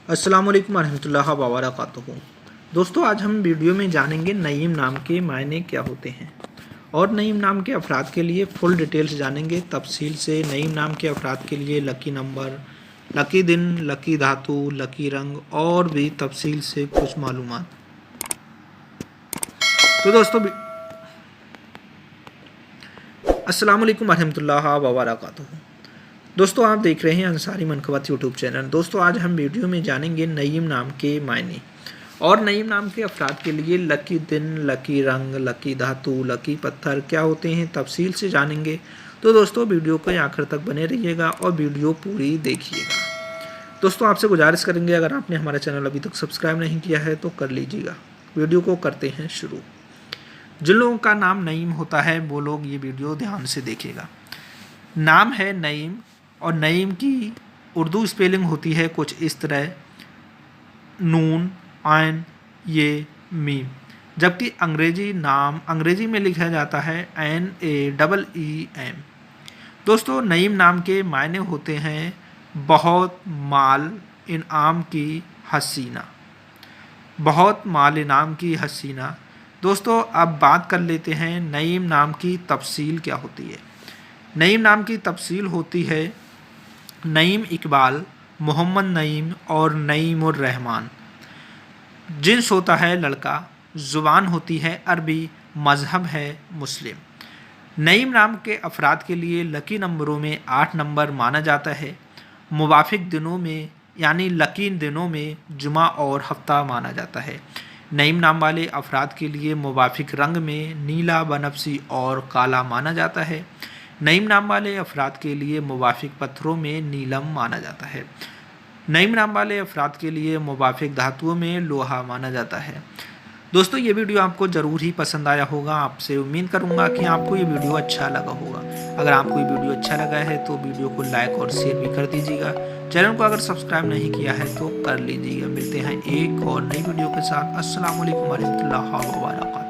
अस्सलाम वालेकुम रहमतुल्लाहि व बरकातुहू। दोस्तों, आज हम वीडियो में जानेंगे नईम नाम के मायने क्या होते हैं और नईम नाम के अफराद के लिए फुल डिटेल्स जानेंगे तफसील से। नईम नाम के अफराद के लिए लकी नंबर, लकी दिन, लकी धातु, लकी रंग और भी तफसील से कुछ मालूमात। तो दोस्तों, अस्सलाम वालेकुम रहमतुल्लाहि व बरकातुहू। दोस्तों, आप देख रहे हैं अंसारी मनकबत यूट्यूब चैनल। दोस्तों, आज हम वीडियो में जानेंगे नईम नाम के मायने और नईम नाम के अफराद के लिए लकी दिन, लकी रंग, लकी धातु, लकी पत्थर क्या होते हैं तफसील से जानेंगे। तो दोस्तों, वीडियो को आखिर तक बने रहिएगा और वीडियो पूरी देखिएगा। दोस्तों, आपसे गुजारिश करेंगे, अगर आपने हमारा चैनल अभी तक सब्सक्राइब नहीं किया है तो कर लीजिएगा। वीडियो को करते हैं शुरू। जिन लोगों का नाम नईम होता है वो लोग ये वीडियो ध्यान से देखिएगा। नाम है नईम और नईम की उर्दू स्पेलिंग होती है कुछ इस तरह, नून, आयन, ये, मीम। जबकि अंग्रेजी में लिखा जाता है NAEEM। दोस्तों, नईम नाम के मायने होते हैं बहुत माल इनाम की हसीना। बहुत माल इनाम की हसीना। दोस्तों, अब बात कर लेते हैं नईम नाम की तफसील क्या होती है। नईम नाम की तफसील होती है नईम इकबाल, मोहम्मद नईम और नईमुर रहमान। जिन्स होता है लड़का, ज़ुबान होती है अरबी, मज़हब है मुस्लिम। नईम नाम के अफराद के लिए लकी नंबरों में 8 नंबर माना जाता है। मुवाफिक दिनों में यानी लकी दिनों में जुमा और हफ्ता माना जाता है। नईम नाम वाले अफराद के लिए मुवाफिक रंग में नीला, बनफसी और काला माना जाता है। नईम नाम वाले अफराद के लिए मुवाफिक पत्थरों में नीलम माना जाता है। नईम नाम वाले अफराद के लिए मुवाफिक धातुओं में लोहा माना जाता है। दोस्तों, ये वीडियो आपको ज़रूर ही पसंद आया होगा। आपसे उम्मीद करूँगा कि आपको ये वीडियो अच्छा लगा होगा। अगर आपको ये वीडियो अच्छा लगा है तो वीडियो को लाइक और शेयर भी कर दीजिएगा। चैनल को अगर सब्सक्राइब नहीं किया है तो कर लीजिएगा। मिलते हैं एक और नई वीडियो के साथ। अस्सलाम वालेकुम रहमतुल्लाहि व बरकातुहू।